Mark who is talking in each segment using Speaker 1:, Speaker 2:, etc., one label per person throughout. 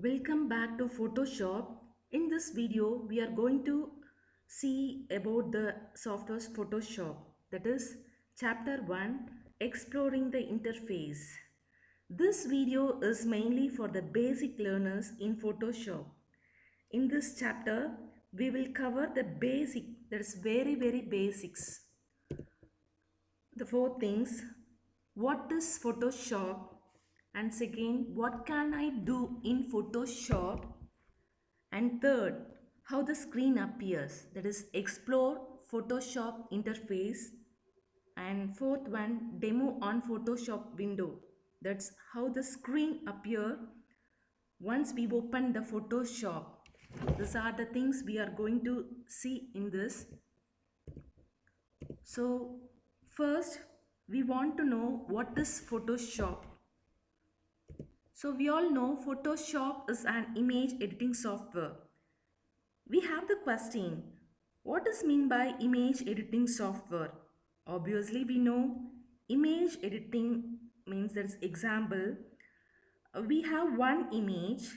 Speaker 1: Welcome back to Photoshop. In this video, we are going to see about the software Photoshop. That is chapter 1, exploring the interface. This video is mainly for the basic learners in Photoshop. In this chapter, we will cover the basic, that is very basics. The four things: what is Photoshop, and second, what can I do in Photoshop, and third, how the screen appears, that is explore Photoshop interface, and fourth one, demo on Photoshop window, that's how the screen appear once we open the Photoshop. These are the things we are going to see in this. So first we want to know what is Photoshop. So we all know Photoshop is an image editing software. We have the question, what is mean by image editing software? Obviously we know image editing means, that's example, we have one image.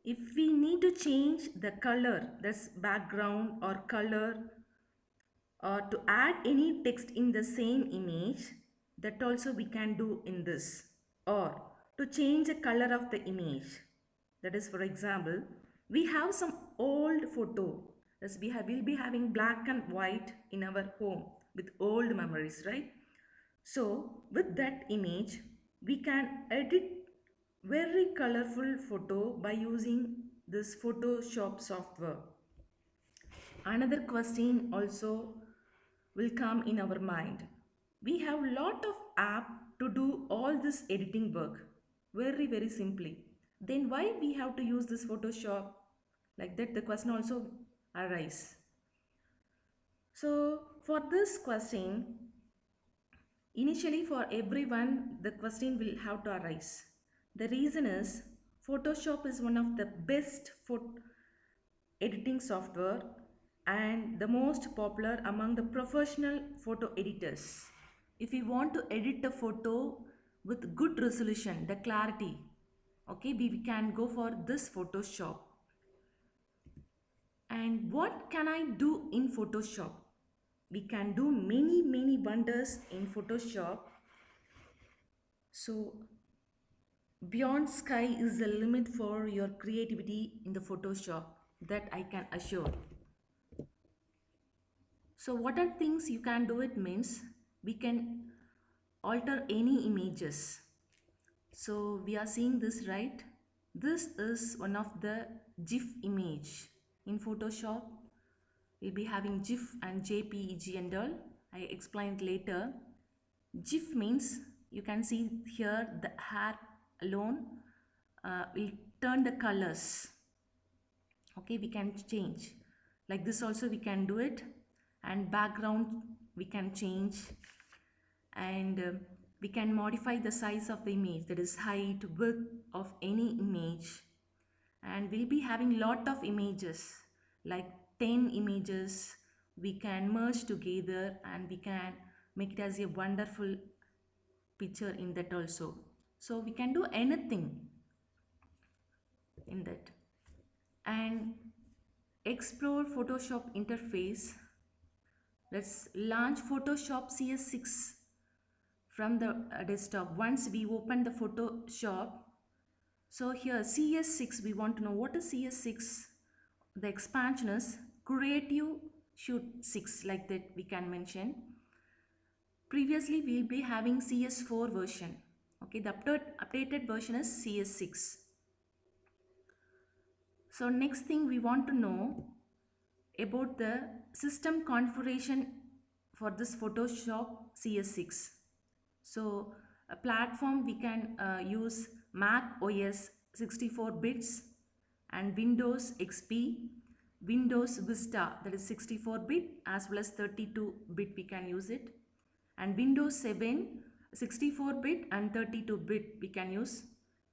Speaker 1: If we need to change the color, that's background or color, or to add any text in the same image, that also we can do in this. Or to change the color of the image, that is, for example, we have some old photo, as we'll be having black and white in our home with old memories, right? So with that image we can edit very colorful photo by using this Photoshop software. Another question also will come in our mind. We have lot of app to do all this editing work very simply. Then why we have to use this Photoshop? Like that the question also arise. So for this question, initially for everyone the question will have to arise. The reason is Photoshop is one of the best editing software and the most popular among the professional photo editors. If you want to edit a photo with good resolution, the clarity, okay, we can go for this Photoshop. And what can I do in Photoshop? We can do many wonders in Photoshop. So beyond sky is the limit for your creativity in the Photoshop, that I can assure. So what are things you can do? It means we can alter any images. So we are seeing this, right? This is one of the GIF image. In Photoshop, we'll be having GIF and JPEG and all. I explained later. GIF means, you can see here the hair alone will turn the colors. Okay, we can change. Like this also we can do it. And background we can change. And we can modify the size of the image, that is height, width of any image. And we'll be having lot of images, like 10 images we can merge together and we can make it as a wonderful picture in that also. So we can do anything in that. And explore Photoshop interface. Let's launch Photoshop CS6 from the desktop. Once we open the Photoshop, so here CS6, we want to know what is CS6. The expansion is Creative Shoot 6, like that we can mention. Previously we will be having CS4 version. Okay, the updated version is CS6. So next thing we want to know about the system configuration for this Photoshop CS6. So a platform we can use Mac OS 64 bits and Windows XP, Windows Vista, that is 64 bit as well as 32 bit we can use it, and Windows 7 64 bit and 32 bit we can use,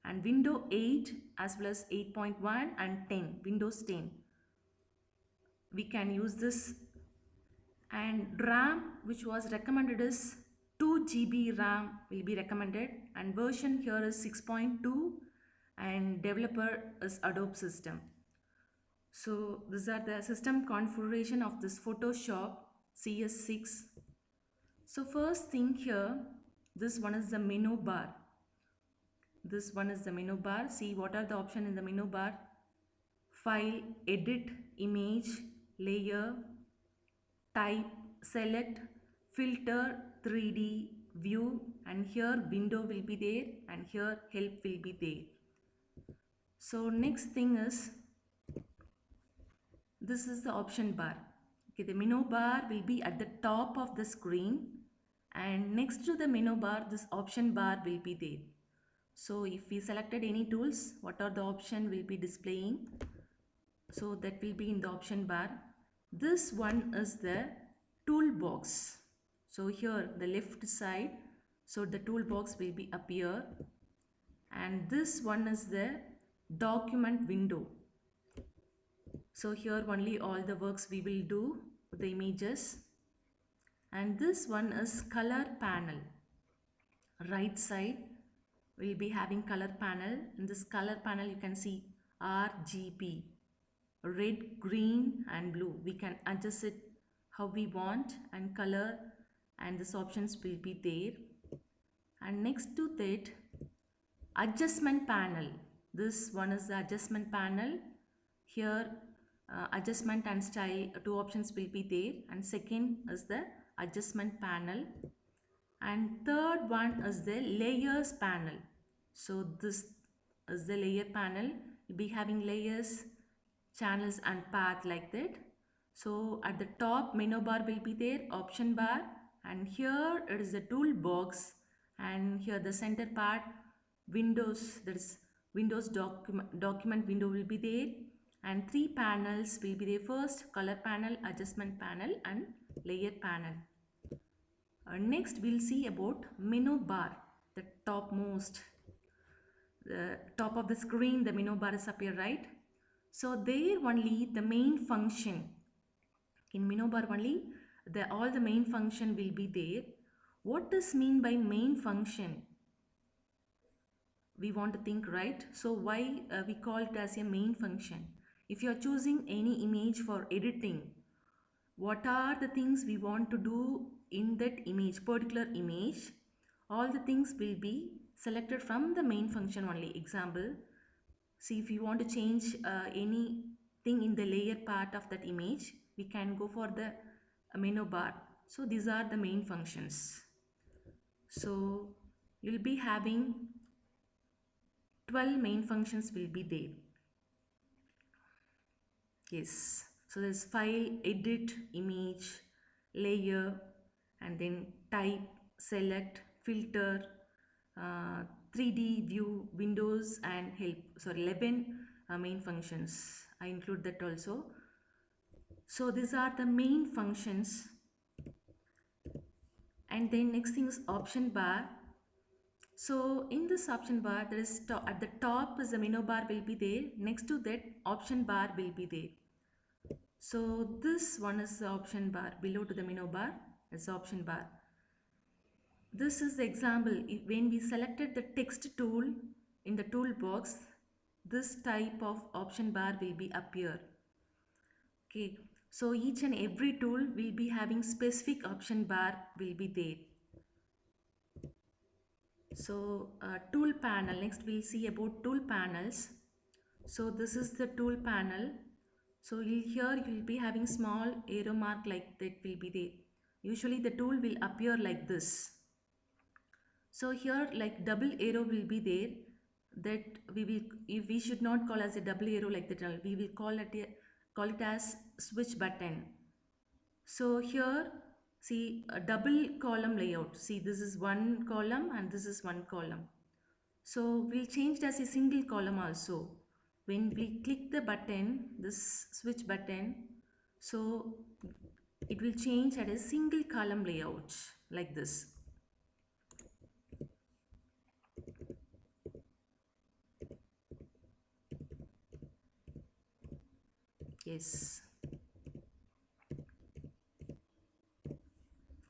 Speaker 1: and Windows 8 as well as 8.1 and 10, Windows 10 we can use this. And RAM which was recommended is 2 GB RAM will be recommended, and version here is 6.2 and developer is Adobe system. So these are the system configuration of this Photoshop CS6. So first thing here, this one is the menu bar. This one is the menu bar. See what are the options in the menu bar? File, edit, image, layer, type, select, filter, 3D, view, and here window will be there and here help will be there. So next thing is, this is the option bar. Okay, the menu bar will be at the top of the screen and next to the menu bar this option bar will be there. So if we selected any tools, what are the option will be displaying? So that will be in the option bar. This one is the toolbox. So here the left side, so the toolbox will be appear, and this one is the document window. So here only all the works we will do, the images. And this one is color panel. Right side will be having color panel. In this color panel you can see RGB, red, green and blue. We can adjust it how we want and color, and these options will be there. And next to that, adjustment panel. This one is the adjustment panel. Here adjustment and style, two options will be there, and second is the adjustment panel, and third one is the layers panel. So this is the layer panel. You'll be having layers, channels and path like that. So at the top menu bar will be there, option bar, and here it is the toolbox, and here the center part, windows, that is windows document window will be there, and three panels will be there. First color panel, adjustment panel and layer panel. Next we'll see about menu bar, the topmost, the top of the screen, the menu bar is appear, right? So there only the main function, in menu bar only all the main function will be there. What does mean by main function? We want to think, right? So why we call it as a main function? If you are choosing any image for editing, what are the things we want to do in that image, particular image? All the things will be selected from the main function only. Example, see if you want to change anything in the layer part of that image, we can go for the menu bar. So these are the main functions. So you'll be having 12 main functions will be there. Yes, so there's file, edit, image, layer, and then type, select, filter, 3D view, windows and help. Sorry, 11 main functions. I include that also. So these are the main functions. And then next thing is option bar. So in this option bar, there is at the top is the menu bar will be there. Next to that, option bar will be there. So this one is the option bar. Below to the menu bar is the option bar. This is the example. When we selected the text tool in the toolbox, this type of option bar will be appear. Okay, so each and every tool will be having specific option bar will be there. So tool panel, next we'll see about tool panels. So this is the tool panel. So here you'll be having small arrow mark like that will be there. Usually the tool will appear like this. So here like double arrow will be there, that we should not call as a double arrow like that. We will call it as switch button. So here see a double column layout. See, this is one column and this is one column. So we'll change it as a single column also. When we click the button, this switch button, so it will change at a single column layout like this. Yes.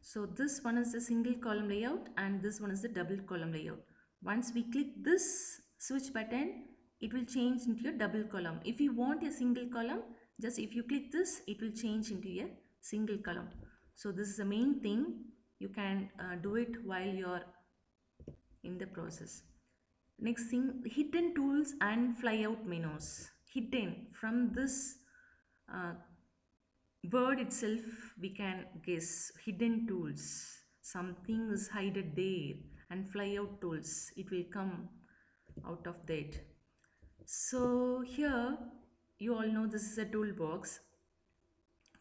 Speaker 1: So this one is the single column layout and this one is the double column layout. Once we click this switch button, it will change into a double column. If you want a single column, just if you click this, it will change into a single column. So this is the main thing. You can do it while you're in the process. Next thing, hidden tools and flyout menus. Hidden, from this uh, word itself we can guess hidden tools, something is hidden there, and flyout tools, it will come out of that. So here you all know this is a toolbox.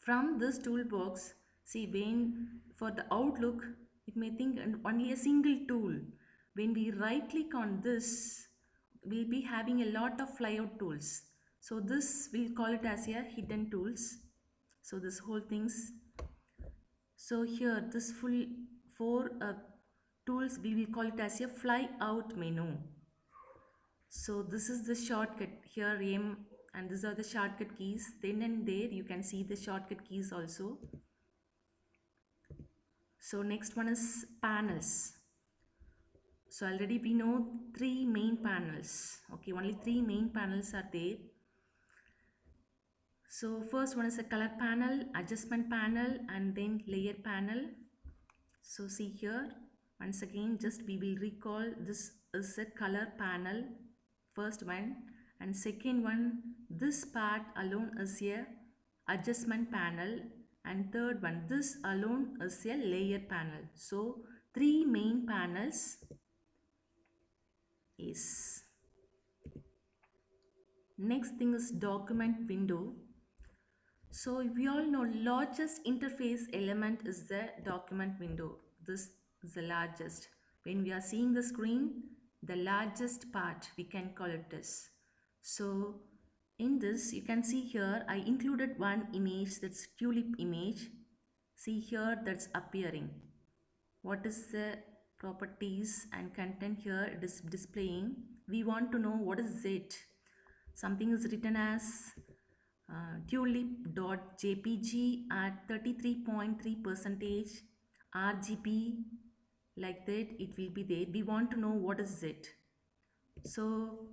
Speaker 1: From this toolbox, see, when for the outlook, it may think only a single tool. When we right click on this, we'll be having a lot of flyout tools. So this we'll call it as a hidden tools. So this whole things. So here this full four tools we will call it as a fly out menu. So this is the shortcut here, M, and these are the shortcut keys. Then and there you can see the shortcut keys also. So next one is panels. So already we know three main panels. Okay, only three main panels are there. So first one is a color panel, adjustment panel, and then layer panel. So see here, once again, just we will recall this is a color panel, first one, and second one, this part alone is a adjustment panel, and third one, this alone is a layer panel. So three main panels is. Next thing is document window. So we all know largest interface element is the document window. This is the largest. When we are seeing the screen, the largest part we can call it this. So in this you can see here I included one image, that's tulip image. See here, that's appearing. What is the properties and content here it is displaying. We want to know what is it. Something is written as tulip.jpg at 33.3 percentage RGB, like that it will be there. We want to know what is it. So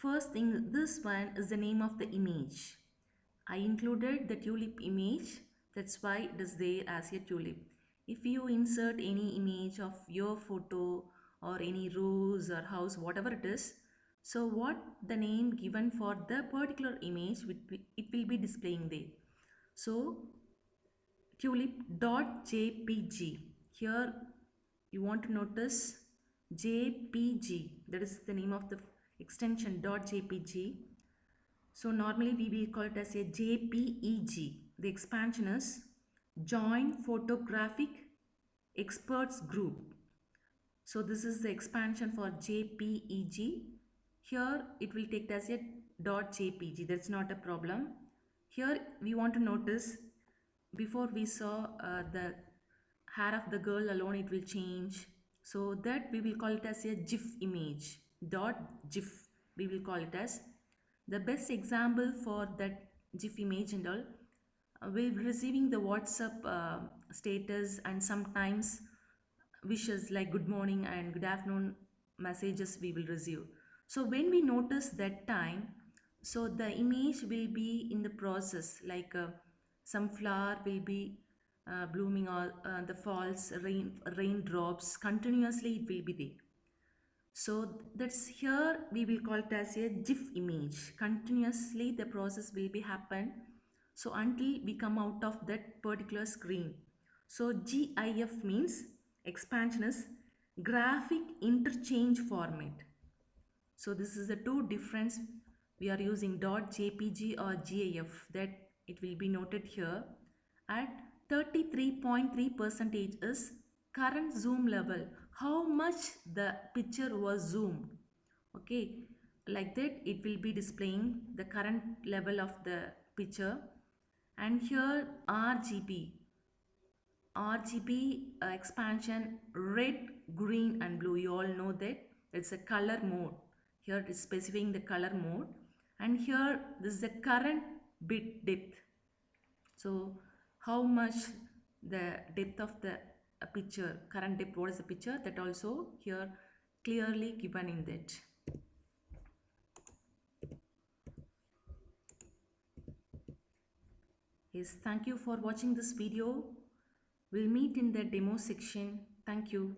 Speaker 1: first thing, this one is the name of the image. I included the tulip image, that's why it is there as a tulip. If you insert any image of your photo or any rose or house, whatever it is, so what the name given for the particular image, it will be displaying there. So tulip.jpg, here you want to notice jpg, that is the name of the extension .jpg. So normally we will call it as a JPEG. The expansion is Joint Photographic Experts Group. So this is the expansion for JPEG. Here it will take as a .jpg. That's not a problem. Here we want to notice, before we saw the hair of the girl alone, it will change. So that we will call it as a GIF image. .GIF we will call it as. The best example for that GIF image and all, we'll be receiving the WhatsApp status and sometimes wishes like good morning and good afternoon messages we will receive. So when we notice that time, so the image will be in the process, like some flower will be blooming, or the falls raindrops continuously it will be there. So that's here we will call it as a GIF image. Continuously the process will be happen. So until we come out of that particular screen. So GIF means expansion is graphic interchange format. So this is the two difference. We are using .jpg or GIF, that it will be noted here. At 33.3 percentage is current zoom level, how much the picture was zoomed. Okay, like that it will be displaying the current level of the picture. And here RGB expansion, red, green and blue, you all know that it's a color mode. Here it is specifying the color mode, and here this is the current bit depth. So how much the depth of the picture, current depth, what is the picture, that also here clearly given in that. Yes, thank you for watching this video. We'll meet in the demo section. Thank you.